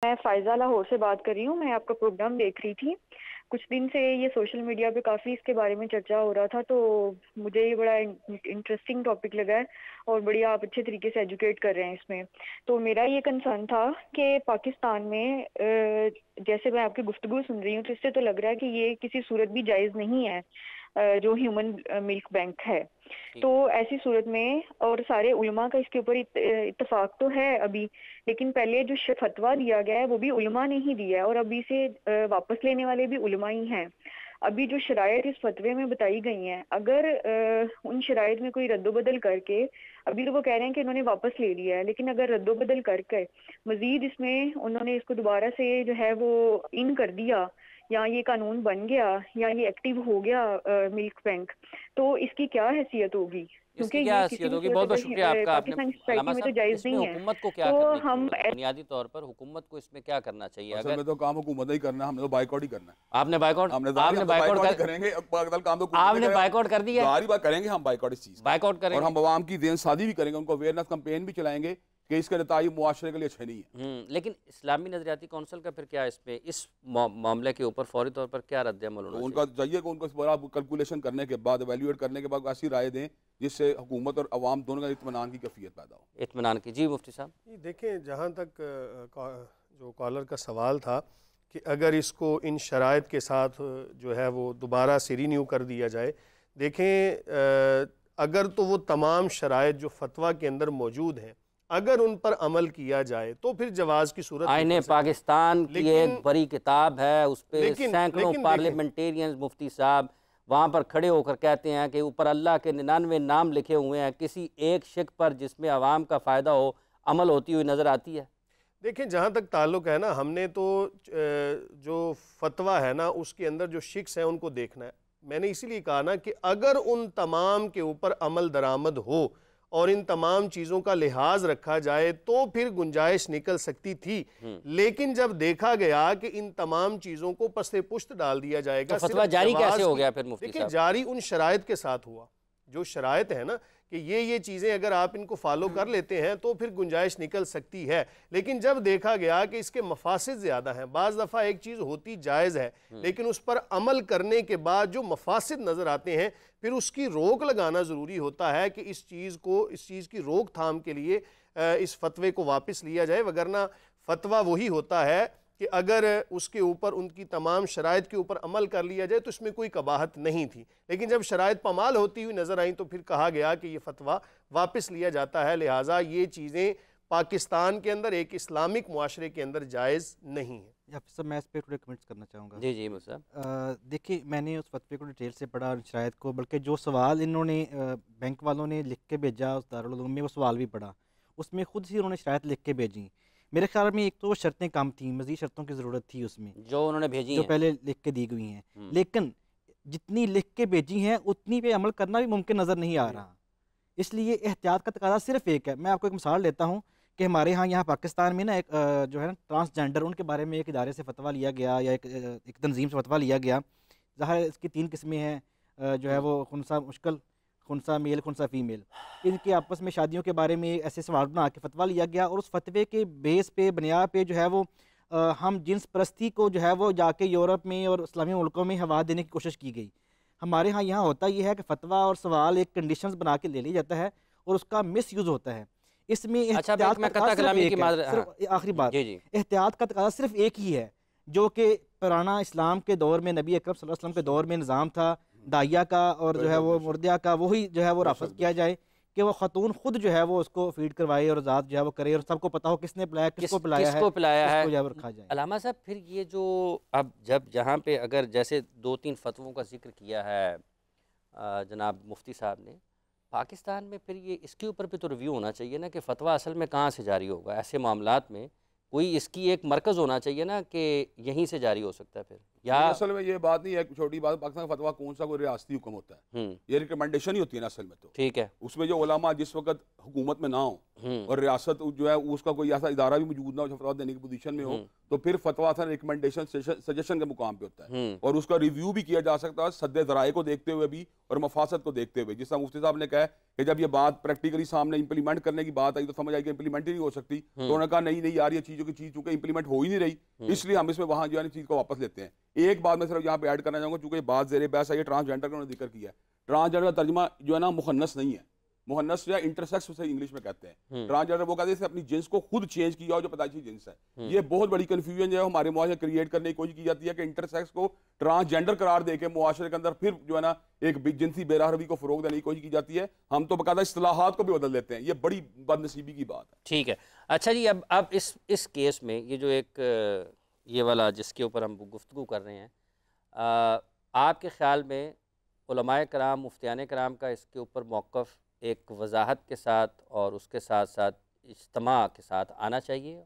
मैं फ़ायज़ा लाहौर से बात कर रही हूँ। मैं आपका प्रोग्राम देख रही थी। कुछ दिन से ये सोशल मीडिया पे काफ़ी इसके बारे में चर्चा हो रहा था, तो मुझे ये बड़ा इंटरेस्टिंग टॉपिक लगा है और बढ़िया आप अच्छे तरीके से एजुकेट कर रहे हैं इसमें। तो मेरा ये कंसर्न था कि पाकिस्तान में जैसे मैं आपकी गुफ्तगू सुन रही हूँ, तो इससे तो लग रहा है कि ये किसी सूरत भी जायज़ नहीं है, जो ह्यूमन मिल्क बैंक है। तो ठीक है। ऐसी सूरत में और सारे उलमा का इसके ऊपर इत्तेफाक तो है अभी, लेकिन पहले जो फतवा दिया गया है वो भी उलमा ने ही दिया है और अभी से वापस लेने वाले भी उलमा ही हैं। अभी जो शराइत इस फतवे में बताई गई हैं, अगर उन शराइत में कोई रद्दोबदल करके, अभी तो वो कह रहे हैं कि इन्होंने वापस ले लिया है, लेकिन अगर रद्दोबदल करके मजीद इसमें उन्होंने इसको दोबारा से जो है वो इन कर दिया, या ये कानून बन गया, या ये एक्टिव हो गया मिल्क बैंक, तो इसकी क्या हैसियत होगी? क्योंकि इसकी क्या ये किसी हैसियत भी होगी? सूरत बहुत बहुत अगर शुक्रिया आपका। आपने पाकिस्तानी सोसाइटी अलामा में तो साहब, जायज़ इसमें नहीं है। हुकूमत को क्या तो करने की हम ज़रूरत है? बुनियादी तौर पर हुकूमत को इसमें क्या करना चाहिए? असल अगर में तो काम हुकूमत ही करना है, हमने तो बाइकआउट ही करना है। आपने बाइकआउट हमने जाहिर है आपने हम तो बाइकआउट बाइकआउट ही कर करेंगे, अगर काम तो हुकूमत ही आपने करेगा। बाइकआउट कर दिया है? जाहिर बात करेंगे हम बाइकआउट इस चीज़ का। बाइकआउट और करेंगे। हम अवाम की देन सादी भी करेंगे, उनको अवेयरनेस कैंपेन भी चलाएंगे कि इसके नताइज मुआशरे के लिए अच्छे नहीं है। लेकिन इस्लामी नजरियाती कौंसिल का फिर क्या इसमें इस मामले के ऊपर फौरी तौर पर क्या रद्द-ए-अमल तो होना उनका चाहिए? चाहिए कि उनको इस बड़ा कैलकुलेशन करने के बाद, एवेल्यूएट करने के बाद ऐसी राय दें जिससे हुकूमत और अवाम दोनों का इत्मीनान की कैफियत पैदा हो। इत्मीनान की। जी मुफ्ती साहब। ये देखें, जहाँ तक जो कॉलर का सवाल था कि अगर इसको इन शराइत के साथ जो है वो दोबारा से रीन्यू कर दिया जाए, देखें अगर तो वो तमाम शराइत जो फतवा के अंदर मौजूद हैं, अगर उन पर अमल किया जाए तो फिर जवाज़ की सूरत आईने पाकिस्तान की एक बड़ी किताब है, उस पर सैकड़ों पार्लियामेंटेरियंस मुफ्ती साहब वहाँ पर खड़े होकर कहते हैं कि ऊपर अल्लाह के 99 नाम लिखे हुए हैं, किसी एक शिक पर जिसमें आवाम का फ़ायदा हो अमल होती हुई नज़र आती है। देखें, जहाँ तक ताल्लुक़ है ना, हमने तो जो फतवा है ना उसके अंदर जो शिक्स हैं उनको देखना है। मैंने इसीलिए कहा ना कि अगर उन तमाम के ऊपर अमल दरामद हो और इन तमाम चीज़ों का लिहाज रखा जाए तो फिर गुंजाइश निकल सकती थी, लेकिन जब देखा गया कि इन तमाम चीज़ों को पस्ते पुश्त डाल दिया जाएगा, तो फतवा जारी कैसे हो गया फिर मुफ्ती साहब? देखिए, जारी उन शराइत के साथ हुआ, जो शराइत है ना कि ये चीज़ें अगर आप इनको फॉलो कर लेते हैं तो फिर गुंजाइश निकल सकती है। लेकिन जब देखा गया कि इसके मफासिद ज़्यादा हैं, बाज़ दफ़ा एक चीज़ होती जायज़ है लेकिन उस पर अमल करने के बाद जो मफासिद नज़र आते हैं, फिर उसकी रोक लगाना ज़रूरी होता है कि इस चीज़ की रोकथाम के लिए इस फतवे को वापस लिया जाए। वगरना फतवा वही होता है कि अगर उसके ऊपर उनकी तमाम शराइत के ऊपर अमल कर लिया जाए तो इसमें कोई कबाहत नहीं थी, लेकिन जब शराइत पामाल होती हुई नज़र आई तो फिर कहा गया कि ये फतवा वापस लिया जाता है। लिहाजा ये चीज़ें पाकिस्तान के अंदर एक इस्लामिक मुआशरे के अंदर जायज़ नहीं है। या सब मैं इस पर थोड़े कमेंट्स करना चाहूँगा। जी जी मुफ्ती। देखिए, मैंने उस फतवे को डिटेल से पढ़ा, शायद को, बल्कि जो सवाल इन्होंने बैंक वालों ने लिख के भेजा उस दारुल उलूम में, वो सवाल भी पढ़ा, उसमें खुद ही उन्होंने शायद लिख के भेजी। मेरे ख्याल में एक तो वो शर्तें कम थी, मज़ीद शर्तों की ज़रूरत थी उसमें जो उन्होंने भेजी जो हैं, पहले लिख के दी गई हैं, लेकिन जितनी लिख के भेजी हैं उतनी पे अमल करना भी मुमकिन नज़र नहीं आ रहा। इसलिए एहतियात का तकाज़ा सिर्फ एक है। मैं आपको एक मिसाल लेता हूँ कि हमारे यहाँ पाकिस्तान में ना एक जो है ना ट्रांसजेंडर, उनके बारे में एक इदारे से फतवा लिया गया या एक तंजीम से फतवा लिया गया। ज़ाहिर इसकी 3 किस्में हैं, जो है वो खुनसा मुश्किल, खुनसा मेल, खुनसा फीमेल। इनके आपस में शादियों के बारे में ऐसे सवाल बना के फतवा लिया गया और उस फतवे के बेस पे, बुनियाद पे जो है वो हम जिन्स परस्ती को जो है वो जाके यूरोप में और इस्लामी मुल्कों में हवा देने की कोशिश की गई। हमारे यहाँ होता ये है कि फतवा और सवाल एक कंडीशंस बना के ले लिया जाता है और उसका मिस यूज़ होता है। इसमें एहतियात का तकाज़ा सिर्फ एक है, सिर्फ आखिरी बात, एहतियात का तकाज़ा सिर्फ एक ही है, जो कि पुराना इस्लाम के दौर में नबी अकरम सल्लल्लाहु अलैहि वसल्लम के दौर में निज़ाम था दाइया का और जो है वो मुर्दिया का, वही जो है वो राफज किया जाए कि वो खतून खुद जो है वो उसको फीड करवाए और ज़ात जो है वो करे और सबको पता हो किसने पिलाया, किसको पिलाया है, रखा जाए। अलामा साहब, फिर ये जो अब जब जहाँ पे अगर जैसे 2-3 फतवों का जिक्र किया है जनाब मुफ्ती साहब ने, पाकिस्तान में फिर ये इसके ऊपर भी तो रिव्यू होना चाहिए ना कि फ़तवा असल में कहाँ से जारी होगा। ऐसे मामलात में कोई इसकी एक मरकज़ होना चाहिए ना कि यहीं से जारी हो सकता है फिर। या असल में ये बात नहीं है, छोटी बात, पाकिस्तान का फतवा कौन सा कोई रियासती हुक्म होता है, ये रिकमेंडेशन ही होती है ना असल में। तो ठीक है, उसमें जो उलमा जिस वक्त हुकूमत में ना हो और रियासत जो है उसका कोई ऐसा इदारा भी मौजूद ना हो जो फतवा देने की पोजीशन में हो, तो फिर फतवा था रिकमेंडेशन सजेशन के मुकाम पे होता है और उसका रिव्यू भी किया जा सकता है सद्दे ज़राए को देखते हुए भी और मफासद को देखते हुए। जिस तरह मुफ्ती साहब ने कहा कि जब ये बात प्रैक्टिकली सामने इंप्लीमेंट करने की बात आई तो समझ आई कि इंप्लीमेंट ही नहीं हो सकती, तो उन्होंने कहा नहीं यार ये चीज़ों की चीज़ चूंकि इंप्लीमेंट हो ही नहीं रही, इसलिए हम इसमें वहाँ जो है चीज़ को वापस लेते हैं। एक बात मैं सिर्फ यहाँ पे ऐड करना चाहूँगा, चूंकि बात ज़ेरे बहस है, ट्रांसजेंडर का उन्होंने जिक्र किया है। ट्रांसजेंडर का तर्जुमा जो है ना मुखन्नस नहीं है, मुहन्नस या इंटरसेक्स उसे इंग्लिश में कहते हैं। ट्रांसजेंडर वो कहते हैं अपनी जिन्स को खुद चेंज किया हो जो पैदाइशी जिन्स है। ये बहुत बड़ी कंफ्यूजन जो है हमारे मुआशरे क्रिएट करने की कोशिश की जाती है कि इंटरसेक्स को ट्रांसजेंडर करार देके मुआशरे के अंदर फिर जो है ना एक जिनसी बेराहरवी को फरोग देने की कोशिश की जाती है। हम तो बकायदा इस्तिलाहात को भी बदल देते हैं, ये बड़ी बदनसीबी की बात है। ठीक है, अच्छा जी, अब इस केस में ये जो एक ये वाला जिसके ऊपर हम गुफ्तगू कर रहे हैं, आपके ख्याल में उलमाए कराम, मुफ्तियान कराम का इसके ऊपर मौक़िफ़ एक वजाहत के साथ और उसके साथ साथ इज्तिमा के साथ आना चाहिए?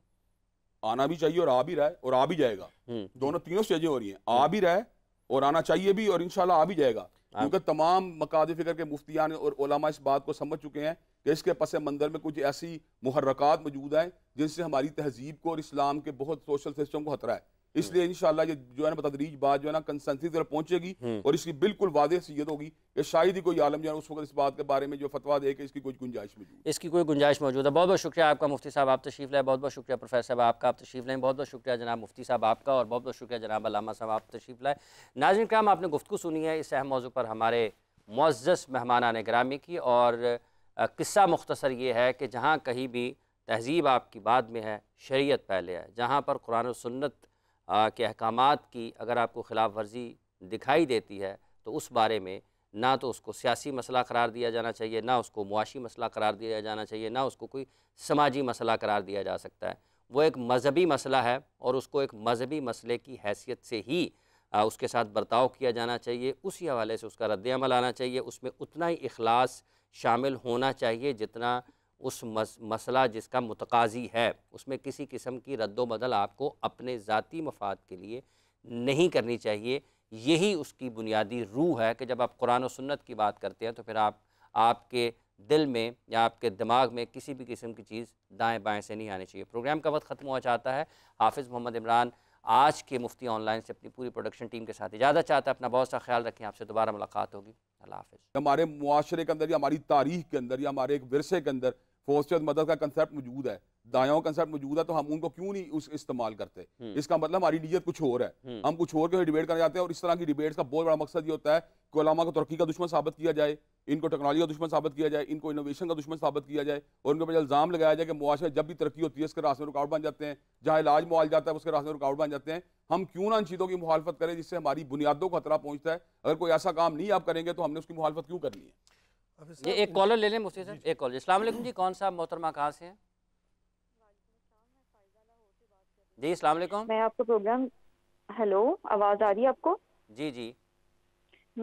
आना भी चाहिए और आ भी रहा है और आ भी जाएगा। दोनों तीनों स्टेजें हो रही हैं, आ भी रहा है और आना चाहिए भी और इंशाल्लाह आ भी जाएगा, क्योंकि तमाम मकाद फ़िक्र के मुफ्तियान और उलमा इस बात को समझ चुके हैं कि इसके पस मंज़र में कुछ ऐसी मुहर्रकात मौजूद हैं जिनसे हमारी तहजीब को और इस्लाम के बहुत सोशल सिस्टम को खतरा है। इसलिए इंशाल्लाह ये जो है ना बतदरीज बात जो है ना कंसेंसस तरफ पहुंचेगी और इसकी बिल्कुल वादे हैसियत होगी कि शायद ही कोई आलम जो है उस वक्त इस बात के बारे में जो फतवा दे कि इसकी कोई गुंजाइश मौजूद है। इसकी कोई गुंजाइश मौजूद है। बहुत बहुत शुक्रिया आपका मुफ्ती साहब, आप तशरीफ़ लाए। बहुत बहुत शुक्रिया प्रोफेसर साहब आपका, आप तशरीफ़ लाए। बहुत बहुत शुक्रिया जनाब मुफ्ती साहब आपका और बहुत बहुत शुक्रिया जनाब अल्लामा साहब, आप तशरीफ़ लाए। नाज़रीन किराम, आपने गुफ्तगू सुनी है इस अहम मौजू पर हमारे मुअज़्ज़ज़ मेहमानान गिरामी की, और किस्सा मुख्तसर ये है कि जहाँ कहीं भी तहज़ीब आपकी बाद में है, शरीयत पहले है। जहाँ पर कुरान और सुन्नत के अहकामात की अगर आपको खिलाफ वर्जी दिखाई देती है तो उस बारे में ना तो उसको सियासी मसला करार दिया जाना चाहिए, ना उसको मुआशी मसला करार दिया जाना चाहिए, ना उसको कोई समाजी मसला करार दिया जा सकता है। वो एक मज़हबी मसला है और उसको एक मज़हबी मसले की हैसियत से ही उसके साथ बर्ताव किया जाना चाहिए, उसी हवाले से उसका रद्द-ए-अमल आना चाहिए। उसमें उतना ही इखलास शामिल होना चाहिए जितना उस मसला जिसका मुतकाज़ी है। उसमें किसी किस्म की रद्दो-बदल आपको अपने ज़ाती मफाद के लिए नहीं करनी चाहिए। यही उसकी बुनियादी रूह है कि जब आप कुरान और सुन्नत की बात करते हैं तो फिर आपके दिल में या आपके दिमाग में किसी भी किस्म की चीज़ दाएँ बाएँ से नहीं आनी चाहिए। प्रोग्राम का वक्त ख़त्म हुआ चाहता है। हाफिज़ मोहम्मद इमरान आज के मुफ्ती ऑनलाइन से अपनी पूरी प्रोडक्शन टीम के साथ इजाज़त चाहता है। अपना बहुत सा ख्याल रखें, आपसे दोबारा मुलाकात होगी। अल्लाह हाफ़िज़। हमारे मुआशरे के अंदर या हमारी तारीख के अंदर या हमारे एक विरसे के अंदर फोस्टर मदद का कंसेप्ट मौजूद है, दायाओं कंसेप्ट मौजूद है, तो हम उनको क्यों नहीं उस इस्तेमाल करते? इसका मतलब हमारी नीयत कुछ और है, हम कुछ और के डिबेट करने जाते हैं। और इस तरह की डिबेट्स का बहुत बड़ा मकसद ये होता है कि उलमा को तरक्की का दुश्मन साबित किया जाए, इनको टेक्नोलॉजी का दुश्मन साबित किया जाए, इनको इनोवेशन का दुश्मन साबित किया जाए और उनके ऊपर इल्ज़ाम लगाया जाए कि मुआशरे जब भी तरक्की होती है इसके रास्ते में रुकावट बन जाते हैं, जहाँ इलाज मुआल जाता है उसके रास्ते में रुकावट बन जाते हैं। हम क्यों ना इन चीज़ों की मुखालफत करें जिससे हमारी बुनियादों को खतरा पहुँचता है? अगर कोई ऐसा काम नहीं आप करेंगे तो हमने उसकी मुखालफत क्यों करनी है? ये एक कॉलर ले लें मुफ्ती साहब, एक कॉलर। अस्सलाम वालेकुम जी, कौन सा मोहतरमा कहाँ से हैं? जी अस्सलाम वालेकुम। मैं आपका प्रोग्राम, हेलो, आवाज़ आ रही है आपको? जी जी।